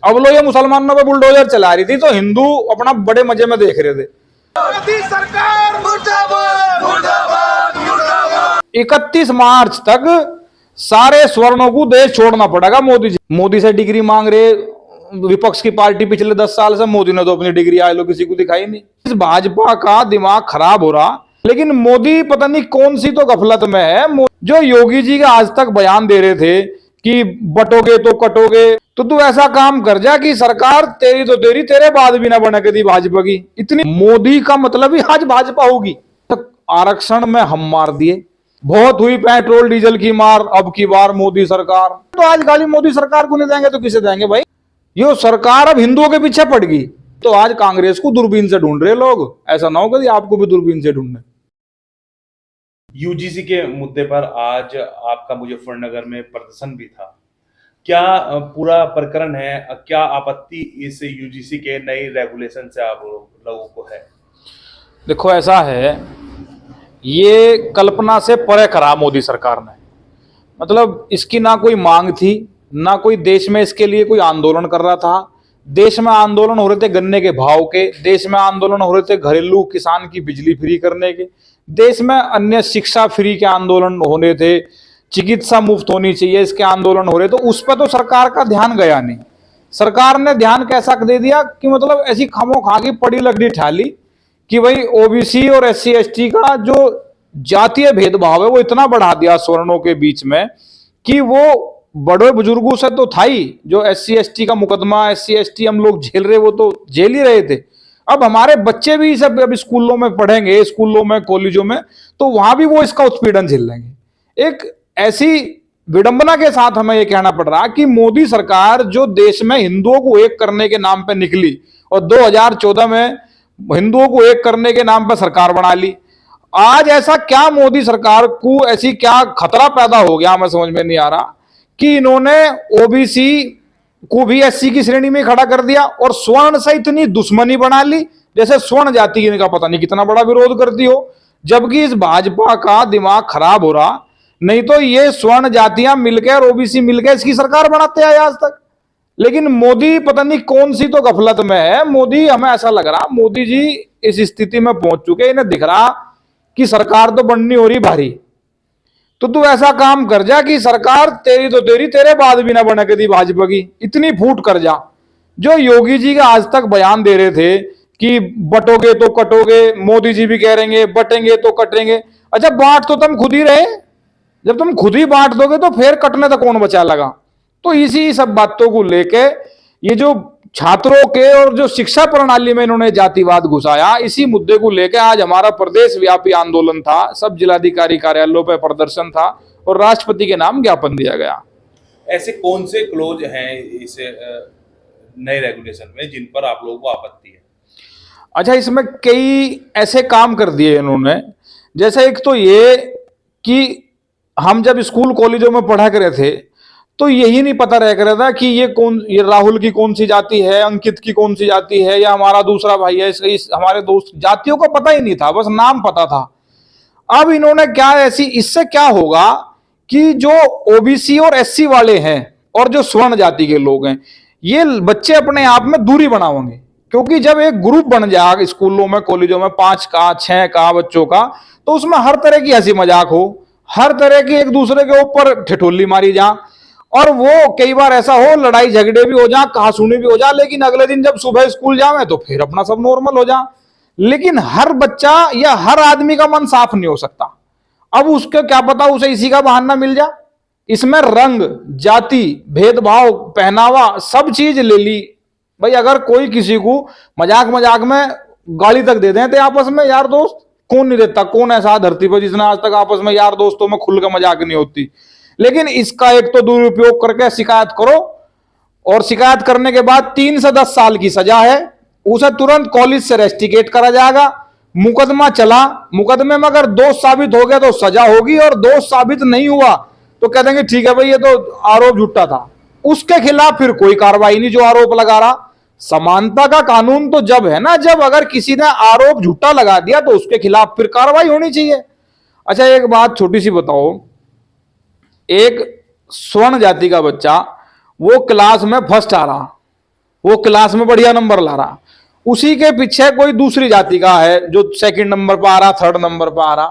अब लोग ये मुसलमानों पे बुलडोजर चला रही थी तो हिंदू अपना बड़े मजे में देख रहे थे। मोदी सरकार मुर्दाबाद मुर्दाबाद मुर्दाबाद। 31 मार्च तक सारे स्वर्णों को देश छोड़ना पड़ेगा। मोदी से डिग्री मांग रहे विपक्ष की पार्टी पिछले 10 साल से। मोदी ने तो अपनी डिग्री आज लोग किसी को दिखाई नहीं। इस भाजपा का दिमाग खराब हो रहा, लेकिन मोदी पता नहीं कौन सी तो गफलत में है। जो योगी जी का आज तक बयान दे रहे थे कि बटोगे तो कटोगे, तो तू ऐसा काम कर जा कि सरकार तेरी तो तेरी, तेरे बाद भी ना बने कभी भाजपा की। इतनी मोदी का मतलब ही आज भाजपा होगी। तक आरक्षण में हम मार दिए, बहुत हुई पेट्रोल डीजल की मार, अब की बार मोदी सरकार। तो आज गाली मोदी सरकार को नहीं देंगे तो किसे देंगे भाई? यो सरकार अब हिंदुओं के पीछे पड़ गई, तो आज कांग्रेस को दूरबीन से ढूंढ रहे लोग। ऐसा ना हो कभी आपको भी दूरबीन से ढूंढने। यूजीसी के मुद्दे पर आज आपका मुजफ्फरनगर में प्रदर्शन भी था। क्या पूरा प्रकरण है? क्या आपत्ति इस यूजीसी के नए रेगुलेशन से आप लोगों को है? देखो ऐसा है, ये कल्पना से परे करा मोदी सरकार ने। मतलब इसकी ना कोई मांग थी, ना कोई देश में इसके लिए कोई आंदोलन कर रहा था। देश में आंदोलन हो रहे थे गन्ने के भाव के, देश में आंदोलन हो रहे थे घरेलू किसान की बिजली फ्री करने के, देश में अन्य शिक्षा फ्री के आंदोलन होने थे, चिकित्सा मुफ्त होनी चाहिए इसके आंदोलन हो रहे। तो उस पर तो सरकार का ध्यान गया नहीं। सरकार ने ध्यान कैसा दे दिया कि मतलब ऐसी खामो खा की पड़ी लकड़ी ठाली कि भाई ओबीसी और एससी एसटी का जो जातीय भेदभाव है वो इतना बढ़ा दिया स्वर्णों के बीच में कि वो बड़े बुजुर्गों से तो था ही। जो एससी एसटी का मुकदमा एससी एसटी हम लोग झेल रहे, वो तो झेल ही रहे थे। अब हमारे बच्चे भी सब अभी स्कूलों में पढ़ेंगे, स्कूलों में कॉलेजों में, तो वहां भी वो इसका उत्पीड़न झेल लेंगे। एक ऐसी विडंबना के साथ हमें यह कहना पड़ रहा कि मोदी सरकार जो देश में हिंदुओं को एक करने के नाम पे निकली और 2014 में हिंदुओं को एक करने के नाम पे सरकार बना ली, आज ऐसा क्या मोदी सरकार को ऐसी क्या खतरा पैदा हो गया, हमें समझ में नहीं आ रहा कि इन्होंने ओबीसी को भी एससी की श्रेणी में खड़ा कर दिया और स्वर्ण से इतनी दुश्मनी बना ली जैसे स्वर्ण जाति का पता नहीं कितना बड़ा विरोध करती हो। जबकि इस भाजपा का दिमाग खराब हो रहा, नहीं तो ये स्वर्ण जातियां मिलकर और ओबीसी मिलकर इसकी सरकार बनाते आए आज तक। लेकिन मोदी पता नहीं कौन सी तो गफलत में है। मोदी, हमें ऐसा लग रहा मोदी जी इस स्थिति में पहुंच चुके, इन्हें दिख रहा कि सरकार तो बननी हो रही भारी, तो तू ऐसा काम कर जा कि सरकार तेरी तो तेरी, तेरे बाद भी ना बने कभी भाजपा की। इतनी फूट कर जा। जो योगी जी का आज तक बयान दे रहे थे कि बटोगे तो कटोगे, मोदी जी भी कह रहे हैं बटेंगे तो कटेंगे। अच्छा, बांट तो तुम खुद ही रहे। जब तुम खुद ही बांट दोगे तो फिर कटने तक कौन बचा लगा? तो इसी सब बातों को लेके ये जो छात्रों के और जो शिक्षा प्रणाली में इन्होंने जातिवाद घुसाया, इसी मुद्दे को लेकर आज हमारा प्रदेश व्यापी आंदोलन था। सब जिलाधिकारी कार्यालयों पर प्रदर्शन था और राष्ट्रपति के नाम ज्ञापन दिया गया। ऐसे कौन से क्लोज हैं इस नए रेगुलेशन में जिन पर आप लोगों को आपत्ति है? अच्छा, इसमें कई ऐसे काम कर दिए इन्होंने। जैसे एक तो ये कि हम जब स्कूल कॉलेजों में पढ़ा करे थे तो यही नहीं पता रह कर था कि ये राहुल की कौन सी जाति है, अंकित की कौन सी जाति है, या हमारा दूसरा भाई है। हमारे दोस्त जातियों को पता ही नहीं था, बस नाम पता था। अब इन्होंने क्या इससे क्या होगा कि जो ओबीसी और एससी वाले हैं और जो स्वर्ण जाति के लोग हैं, ये बच्चे अपने आप में दूरी बनाएंगे। क्योंकि जब एक ग्रुप बन जाएगा स्कूलों में कॉलेजों में 5 का 6 का बच्चों का, तो उसमें हर तरह की हंसी मजाक हो, हर तरह की एक दूसरे के ऊपर ठिठोली मारी जा, और वो कई बार ऐसा हो लड़ाई झगड़े भी हो जा, कहासुनी भी हो जा, लेकिन अगले दिन जब सुबह स्कूल जावे तो फिर अपना सब नॉर्मल हो जा। लेकिन हर बच्चा या हर आदमी का मन साफ नहीं हो सकता। अब उसके क्या पता उसे इसी का बहाना मिल जा। इसमें रंग, जाति, भेदभाव, पहनावा, सब चीज ले ली। भाई अगर कोई किसी को मजाक मजाक में गाली तक दे दें तो आपस में यार दोस्त, कौन नहीं देता? कौन ऐसा धरती पर जिसने आज तक आपस में यार दोस्तों में खुल कर मजाक नहीं होती? लेकिन इसका एक तो दुरुपयोग करके शिकायत करो, और शिकायत करने के बाद 3 से 10 साल की सजा है। उसे तुरंत कॉलेज से रेस्टिकेट करा जाएगा। मुकदमा चला, मुकदमे में अगर दोष साबित हो गया तो सजा होगी, और दोष साबित नहीं हुआ तो कह देंगे ठीक है भाई ये तो आरोप झूठा था। उसके खिलाफ फिर कोई कार्रवाई नहीं जो आरोप लगा रहा। समानता का कानून तो जब है ना, जब अगर किसी ने आरोप झूठा लगा दिया तो उसके खिलाफ फिर कार्रवाई होनी चाहिए। अच्छा, एक बात छोटी सी बताओ, एक स्वर्ण जाति का बच्चा वो क्लास में फर्स्ट आ रहा, वो क्लास में बढ़िया नंबर ला रहा, उसी के पीछे कोई दूसरी जाति का है जो सेकंड नंबर पर आ रहा, थर्ड नंबर पर आ रहा।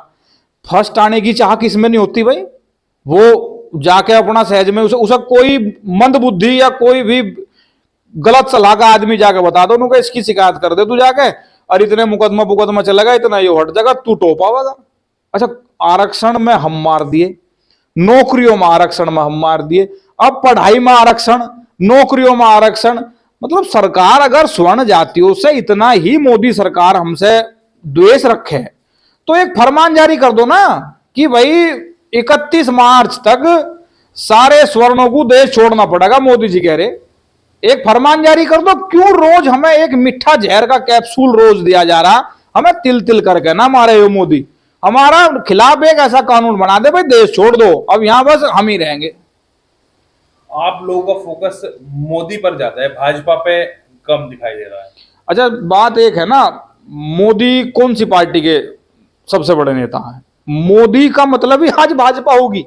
फर्स्ट आने की चाह किसमें नहीं होती भाई? वो जाके अपना सहज में उसे कोई मंद बुद्धि या कोई भी गलत सलाह का आदमी जाके बता दो उनको, इसकी शिकायत कर दे तू जाके, और इतने मुकदमा चलेगा, इतना ये हट जाएगा, तू टोप आवेगा। अच्छा, आरक्षण में हम मार दिए, नौकरियों में आरक्षण में हम मार दिए, अब पढ़ाई में आरक्षण, नौकरियों में आरक्षण। मतलब सरकार अगर स्वर्ण जातियों से इतना ही मोदी सरकार हमसे द्वेष रखे तो एक फरमान जारी कर दो ना कि भाई 31 मार्च तक सारे स्वर्णों को देश छोड़ना पड़ेगा। मोदी जी कह रहे, एक फरमान जारी कर दो। क्यों रोज हमें एक मीठा जहर का कैप्सूल रोज दिया जा रहा, हमें तिल तिल करके ना मारे हो मोदी। हमारा खिलाफ एक ऐसा कानून बना दे भाई, देश छोड़ दो, अब यहां बस हम ही रहेंगे। आप लोगों का फोकस मोदी पर जाता है, भाजपा पे कम दिखाई दे रहा है। अच्छा, बात एक है ना, मोदी कौन सी पार्टी के सबसे बड़े नेता हैं? मोदी का मतलब ही आज भाजपा होगी।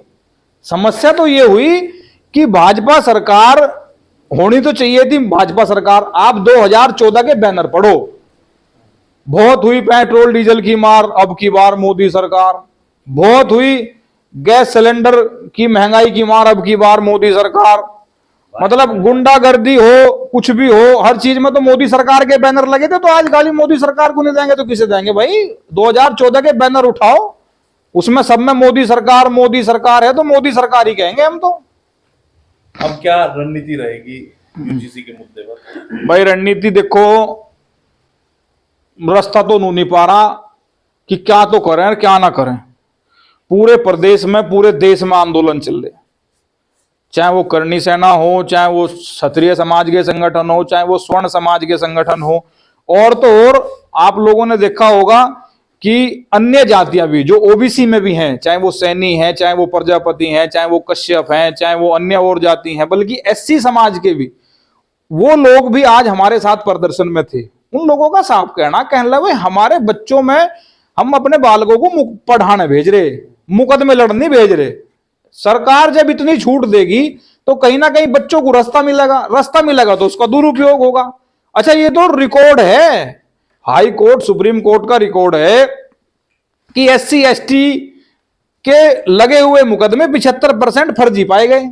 समस्या तो ये हुई कि भाजपा सरकार होनी तो चाहिए थी। भाजपा सरकार, आप 2014 के बैनर पढ़ो, बहुत हुई पेट्रोल डीजल की मार, अब की बार मोदी सरकार। बहुत हुई गैस सिलेंडर की महंगाई की मार, अब की बार मोदी सरकार। मतलब गुंडागर्दी हो, कुछ भी हो, हर चीज में तो मोदी सरकार के बैनर लगे थे। तो आज गाली मोदी सरकार को नहीं देंगे तो किसे देंगे भाई? 2014 के बैनर उठाओ, उसमें सब में मोदी सरकार है, तो मोदी सरकार ही कहेंगे हम तो। अब क्या रणनीति रहेगी यूजीसी के मुद्दे पर? भाई रणनीति देखो, रास्ता तो नहीं पा रहा कि क्या तो करें और क्या ना करें। पूरे प्रदेश में, पूरे देश में आंदोलन चल रहे, चाहे वो करनी सेना हो, चाहे वो क्षत्रिय समाज के संगठन हो, चाहे वो स्वर्ण समाज के संगठन हो, और तो और आप लोगों ने देखा होगा कि अन्य जातियां भी जो ओबीसी में भी हैं, चाहे वो सैनी हैं, चाहे वो प्रजापति हैं, चाहे वो कश्यप हैं, चाहे वो अन्य और जाति हैं, बल्कि एससी समाज के भी, वो लोग भी आज हमारे साथ प्रदर्शन में थे। उन लोगों का साफ कहने लगे, हमारे बच्चों में हम अपने बालकों को पढ़ाने भेज रहे, मुकदमे लड़ने भेज रहे। सरकार जब इतनी छूट देगी तो कहीं ना कहीं बच्चों को रास्ता मिलेगा तो उसका दुरुपयोग होगा। अच्छा, ये तो रिकॉर्ड है, हाई कोर्ट, सुप्रीम कोर्ट का रिकॉर्ड है कि एससी एसटी के लगे हुए मुकदमे 75% फर्जी पाए गए।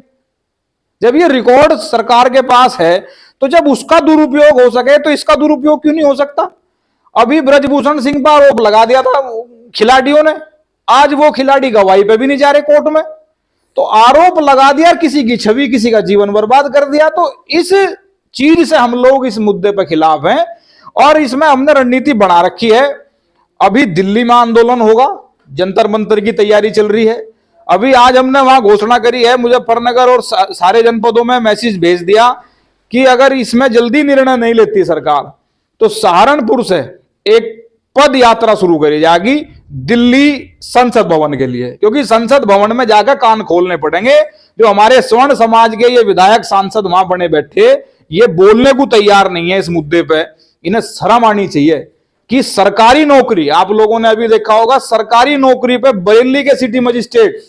जब ये रिकॉर्ड सरकार के पास है तो जब उसका दुरुपयोग हो सके तो इसका दुरुपयोग क्यों नहीं हो सकता? अभी ब्रजभूषण सिंह पर आरोप लगा दिया था खिलाड़ियों ने, आज वो खिलाड़ी गवाही पे भी नहीं जा रहे कोर्ट में। तो आरोप लगा दिया, किसी की छवि, किसी का जीवन बर्बाद कर दिया। तो इस चीज से हम लोग इस मुद्दे पर खिलाफ हैं और इसमें हमने रणनीति बना रखी है। अभी दिल्ली में आंदोलन होगा, जंतर मंतर की तैयारी चल रही है। अभी आज हमने वहां घोषणा करी है, मुजफ्फरनगर और सारे जनपदों में मैसेज भेज दिया कि अगर इसमें जल्दी निर्णय नहीं लेती सरकार तो सहारनपुर से एक पद यात्रा शुरू करी जाएगी दिल्ली संसद भवन के लिए, क्योंकि संसद भवन में जाकर कान खोलने पड़ेंगे। जो हमारे स्वर्ण समाज के ये विधायक सांसद वहां बने बैठे, ये बोलने को तैयार नहीं है इस मुद्दे पे। इन्हें शर्म आनी चाहिए कि सरकारी नौकरी, आप लोगों ने अभी देखा होगा, सरकारी नौकरी पे बरेली के सिटी मजिस्ट्रेट,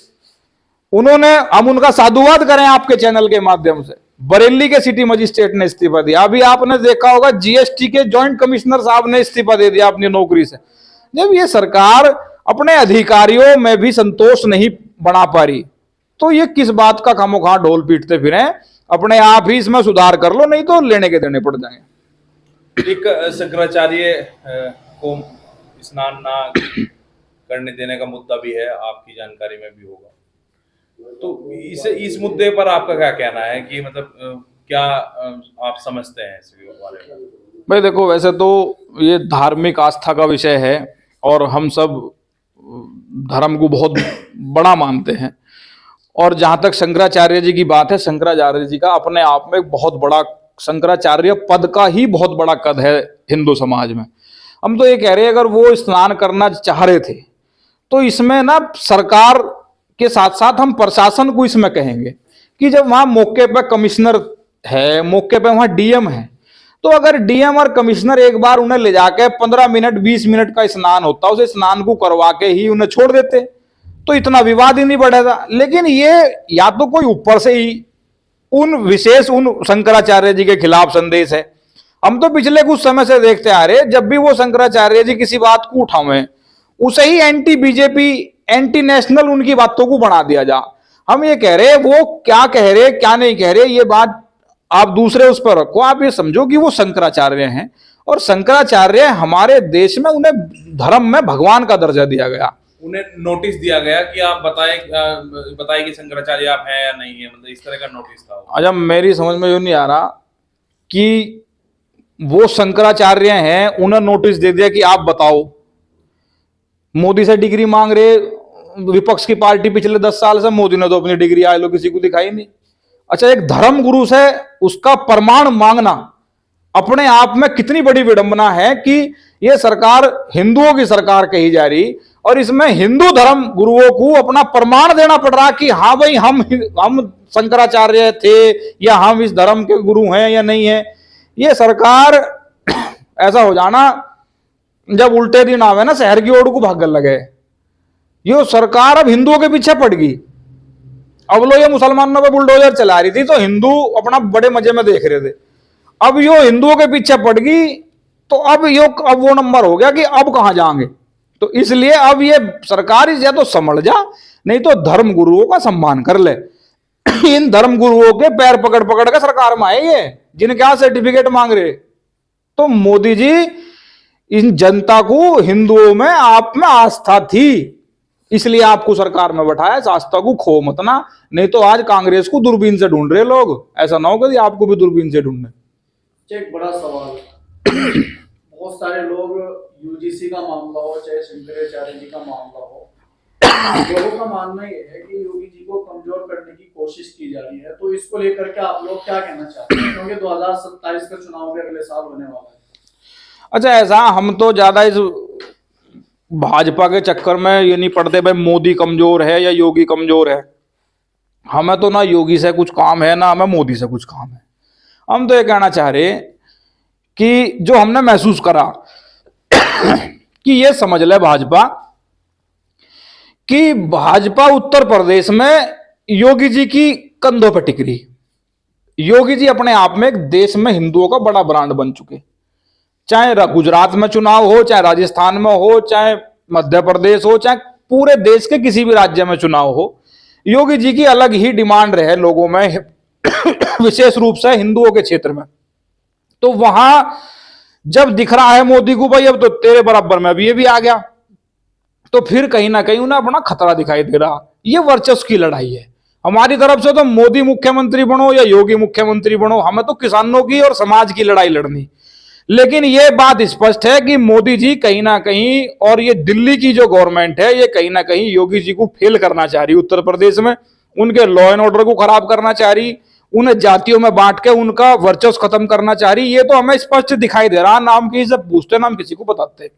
उन्होंने, हम उनका साधुवाद करें आपके चैनल के माध्यम से, बरेली के सिटी मजिस्ट्रेट ने इस्तीफा दिया। अभी आपने देखा होगा जीएसटी के जॉइंट कमिश्नर साहब ने इस्तीफा दे दिया अपनी नौकरी से। जब ये सरकार अपने अधिकारियों में भी संतोष नहीं बना पा रही तो ये किस बात का खामोखा ढोल पीटते फिरें? अपने आप ही इसमें सुधार कर लो, नहीं तो लेने के देने पड़ जाएंगे। एक शंकराचार्य को स्नान ना करने देने का मुद्दा भी है, आपकी जानकारी में भी होगा। तो इस मुद्दे पर आपका क्या कहना है कि मतलब क्या आप समझते हैं इस बारे में? भाई देखो, वैसे तो ये धार्मिक आस्था का विषय है और हम सब धर्म को बहुत बड़ा मानते हैं। और जहां तक शंकराचार्य जी की बात है, शंकराचार्य जी का अपने आप में बहुत बड़ा, शंकराचार्य पद का ही बहुत बड़ा कद है हिंदू समाज में। हम तो ये कह रहे हैं, अगर वो स्नान करना चाह रहे थे तो इसमें ना सरकार के साथ साथ हम प्रशासन को इसमें कहेंगे कि जब वहां मौके पर कमिश्नर है, मौके पर वहां डीएम है, तो अगर डीएम और कमिश्नर एक बार उन्हें ले जाके 15 मिनट 20 मिनट का स्नान होता, उसे स्नान को करवा के ही उन्हें छोड़ देते तो इतना विवाद ही नहीं बढ़ेगा। लेकिन ये या तो कोई ऊपर से ही उन शंकराचार्य जी के खिलाफ संदेश है हम तो पिछले कुछ समय से देखते आ रहे, जब भी वो शंकराचार्य जी किसी बात को उठावे, उसे ही एंटी बीजेपी, एंटी नेशनल उनकी बातों को बना दिया जा। हम ये कह रहे वो क्या कह रहे क्या नहीं कह रहे, ये बात आप दूसरे उस पर रखो। आप ये समझो कि वो शंकराचार्य हैं, और शंकराचार्य हमारे देश में उन्हें धर्म में भगवान का दर्जा दिया गया। उन्हें नोटिस दिया गया कि आप बताएं कि शंकराचार्य आप हैं या नहीं है, मतलब इस तरह का नोटिस था। अच्छा, मेरी समझ में यूं नहीं आ रहा कि वो शंकराचार्य हैं, उन्हें नोटिस दे दिया कि आप बताओ। मोदी से डिग्री मांग रहे विपक्ष की पार्टी पिछले 10 साल से, मोदी ने तो अपनी डिग्री आए लो किसी को दिखाई नहीं। अच्छा, एक धर्म गुरु से उसका प्रमाण मांगना अपने आप में कितनी बड़ी विडंबना है कि ये सरकार हिंदुओं की सरकार कही जा रही, और इसमें हिंदू धर्म गुरुओं को अपना प्रमाण देना पड़ रहा कि हाँ भाई हम शंकराचार्य थे, या हम इस धर्म के गुरु हैं या नहीं है। ये सरकार ऐसा हो जाना जब उल्टे दिन आवे ना शहर की ओर को भागने लगे। ये सरकार अब हिंदुओं के पीछे पड़ गई। अब लो ये मुसलमानों पे बुलडोजर चला रही थी तो हिंदू अपना बड़े मजे में देख रहे थे, अब यो हिंदुओं के पीछे पड़ गई, तो अब वो नंबर हो गया कि अब कहां जाएंगे। तो इसलिए अब ये सरकार या तो समझ जा, नहीं तो धर्म गुरुओं का सम्मान कर ले। इन धर्म गुरुओं के पैर पकड़ पकड़ के सरकार में आए ये, जिनके यहां सर्टिफिकेट मांग रहे। तो मोदी जी, इन जनता को हिंदुओं में आप में आस्था थी, इसलिए आपको सरकार में बैठाया। आस्था को खो मत ना, नहीं तो आज कांग्रेस को दूरबीन से ढूंढ रहे लोग, ऐसा ना हो कि आपको भी दूरबीन से ढूंढने। एक बड़ा सवाल, बहुत सारे लोग यूजीसी का मामला हो चाहे शंकराचार्य जी का मामला हो, लोगों का मानना ये है कि योगी जी को कमजोर करने की कोशिश की जा रही है। तो इसको लेकर के आप लोग क्या कहना चाहते हैं, क्योंकि 2027 का चुनाव भी अगले साल होने वाला है। अच्छा, ऐसा हम तो ज्यादा इस भाजपा के चक्कर में ये नहीं पड़ते भाई मोदी कमजोर है या योगी कमजोर है। हमें तो ना योगी से कुछ काम है ना हमें मोदी से कुछ काम है। हम तो ये कहना चाह रहे कि जो हमने महसूस करा कि ये समझ ले भाजपा कि भाजपा उत्तर प्रदेश में योगी जी की कंधों पर टिक रही। योगी जी अपने आप में एक देश में हिंदुओं का बड़ा ब्रांड बन चुके, चाहे गुजरात में चुनाव हो, चाहे राजस्थान में हो, चाहे मध्य प्रदेश हो, चाहे पूरे देश के किसी भी राज्य में चुनाव हो, योगी जी की अलग ही डिमांड रहे लोगों में, विशेष रूप से हिंदुओं के क्षेत्र में। तो वहां जब दिख रहा है मोदी को भाई अब तो तेरे बराबर में भी ये भी आ गया, तो फिर कहीं ना कहीं उन्हें अपना खतरा दिखाई दे रहा। ये वर्चस्व की लड़ाई है। हमारी तरफ से तो मोदी मुख्यमंत्री बनो या योगी मुख्यमंत्री बनो, हमें तो किसानों की और समाज की लड़ाई लड़नी। लेकिन ये बात स्पष्ट है कि मोदी जी कहीं ना कहीं, और ये दिल्ली की जो गवर्नमेंट है, ये कहीं ना कहीं योगी जी को फेल करना चाह रही उत्तर प्रदेश में, उनके लॉ एंड ऑर्डर को खराब करना चाह रही, उन्हें जातियों में बांट के उनका वर्चस्व खत्म करना चाह रही। ये तो हमें स्पष्ट दिखाई दे रहा, नाम किसी से पूछते ना हम किसी को बताते।